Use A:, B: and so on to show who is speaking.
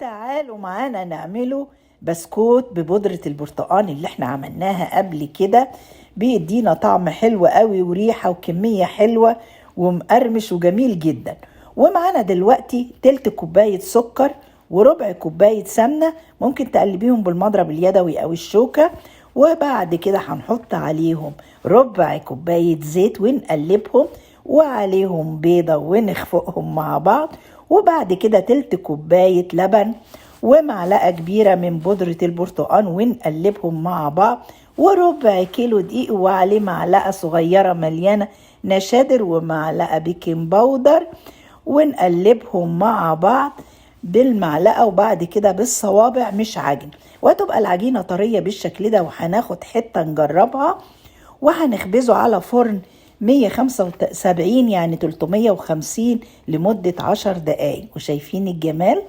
A: تعالوا معانا نعمله بسكوت ببودرة البرتقال اللي احنا عملناها قبل كده. بيدينا طعم حلو قوي وريحة وكمية حلوة ومقرمش وجميل جدا. ومعانا دلوقتي تلت كوباية سكر وربع كوباية سمنة، ممكن تقلبيهم بالمضرب اليدوي او الشوكة. وبعد كده هنحط عليهم ربع كوباية زيت ونقلبهم، وعليهم بيضة ونخفقهم مع بعض. وبعد كده تلت كوباية لبن ومعلقة كبيرة من بودرة البرتقال ونقلبهم مع بعض، وربع كيلو دقيق وعليه معلقة صغيرة مليانة نشادر ومعلقة بيكنج باودر، ونقلبهم مع بعض بالمعلقة وبعد كده بالصوابع مش عجن. وتبقى العجينة طرية بالشكل ده، وهناخد حتة نجربها. وهنخبزه على فرن 175 يعني 350 لمدة 10 دقايق. وشايفين الجمال؟